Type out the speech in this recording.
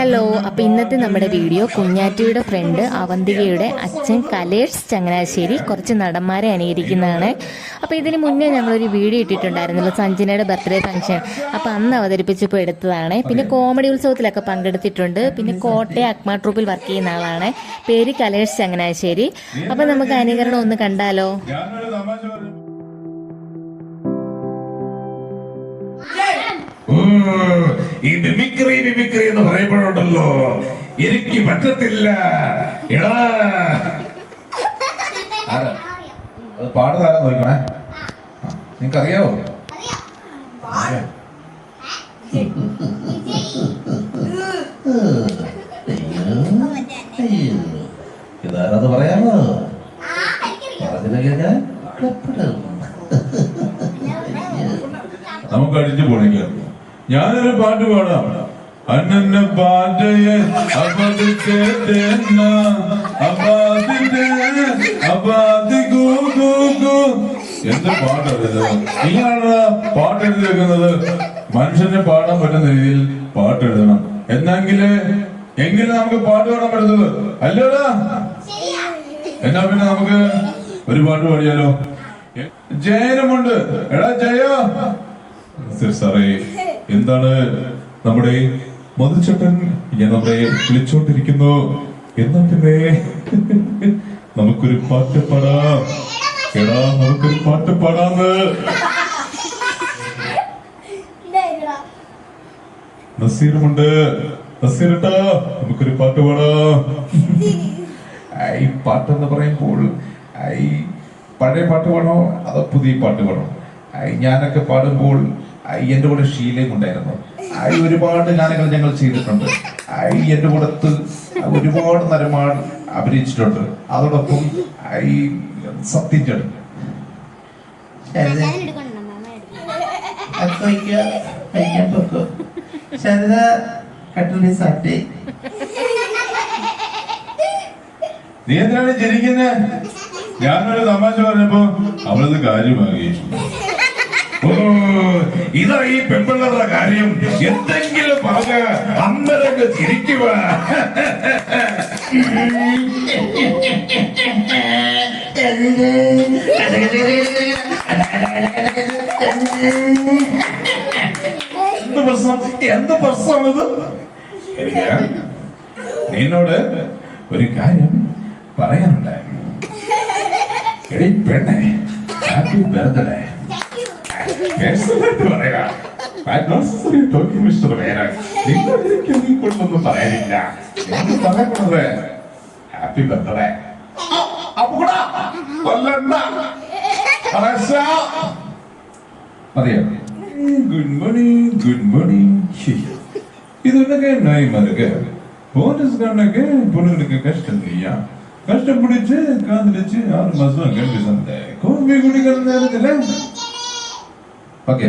Hello, അപ്പോൾ ഇന്നത്തെ നമ്മുടെ വീഡിയോ കുഞ്ഞാറ്റയുടെ ഫ്രണ്ട് അവന്തികയുടെ അച്ഛൻ കലേഷ് ചങ്ങനാശ്ശേരി കുറച്ച് നടന്മാരെ അനുകരിക്കുന്നതാണ്. അപ്പോൾ ഇതിന് മുന്നേ ഞങ്ങളൊരു വീഡിയോ ഇട്ടിട്ടുണ്ടായിരുന്നല്ലോ, സഞ്ജനയുടെ ബർത്ത്ഡേ ഫംഗ്ഷൻ. അപ്പോൾ അന്ന് അവതരിപ്പിച്ചപ്പോൾ എടുത്തതാണ്. പിന്നെ കോമഡി ഉത്സവത്തിലൊക്കെ പങ്കെടുത്തിട്ടുണ്ട്. പിന്നെ കോട്ടയം അക്മ ട്രൂപ്പിൽ വർക്ക് ചെയ്യുന്ന ആളാണ്. പേര് കലേഷ് ചങ്ങനാശ്ശേരി. അപ്പോൾ നമുക്ക് അനുകരണം ഒന്ന് കണ്ടാലോ. ഈ മിമിക്രി എന്ന് പറയുമ്പോഴുണ്ടല്ലോ എനിക്ക് പറ്റത്തില്ല. അത് പാടുതാരം നോക്കണേ, നിങ്ങൾക്കറിയാവോ? ഇതാരത് പറയാമോ? നമുക്ക് അടിച്ചു പൊളിക്കാം. ഞാനൊരു പാട്ട് പാടാം. അന്നെ പാട്ടയെ എന്ത് പാട്ടത്? ഇങ്ങനെയാണ് പാട്ട് എഴുതി വെക്കുന്നത്. മനുഷ്യന് പാടാൻ പറ്റുന്ന രീതിയിൽ പാട്ട് എഴുതണം. എന്നെങ്കിലേ നമുക്ക് പാട്ട് പാടാൻ പറ്റുന്നത് അല്ലേടാ. എന്നാ പിന്നെ നമുക്ക് ഒരു പാട്ട് പാടിയാലോ? ജയനുമുണ്ട്. എടാ ജയ സാറേ, എന്താണ് നമ്മുടെ മധുചേട്ടൻ ഞാൻ നമ്മളെ വിളിച്ചോണ്ടിരിക്കുന്നു. എന്നാ പിന്നെ നമുക്കൊരു പാട്ട് പാടാം. എടാ നമുക്കൊരു പാട്ട് പാടാന്ന്. നസീറുമുണ്ട്. നസീറട്ടാ, നമുക്കൊരു പാട്ട് പാടാം. ഈ പാട്ടെന്ന് പറയുമ്പോൾ ഈ പഴയ പാട്ട് വേണോ അതോ പുതിയ പാട്ട് വേണോ? ഞാനൊക്കെ പാടുമ്പോൾ എന്റെ കൂടെ ഷീലയും ഉണ്ടായിരുന്നു. ഒരുപാട് ഗാനങ്ങൾ ഞങ്ങൾ ചെയ്തിട്ടുണ്ട്. എന്റെ കൂടത്ത് ഒരുപാട് നരമാർ അഭിനയിച്ചിട്ടുണ്ട്. അതോടൊപ്പം ഈ സത്യം ചേട്ടൻ നീ എന്തിനാണ് ജനിക്കുന്നത്? ഞാനൊരു തമാശ പറഞ്ഞപ്പോ അവളത് കാര്യമാകി. ഇതാ ഈ പെൺപിള്ളേരുടെ കാര്യം. എന്തെങ്കിലും പറഞ്ഞ് അന്നരങ്ങ് ചിരിക്കുക. എന്ത് പ്രശ്നമാണിത്? നിന്നോട് ഒരു കാര്യം പറയാനുണ്ടായിരുന്നു. എടി പെണ്ണെ, ഹാപ്പി ബർത്ത്ഡേ. നിങ്ങളൊന്നും പറയാനില്ല. പറയണത് ഹാപ്പി ബർത്ത്ഡേ. അറിയാം. Good morning, good morning. ഇതൊക്കെ നായിമാരൊക്കെ പോലീസുകാരനൊക്കെ പൊണ്ണുങ്ങൾക്ക് കഷ്ടം ചെയ്യാം. കഷ്ടം പിടിച്ച് കാതിലിച്ച് 6 മാസം കണ്ടിട്ടുണ്ട്. കോമ്പി കുടിക്കുന്ന നേരത്തില് ഓക്കെ.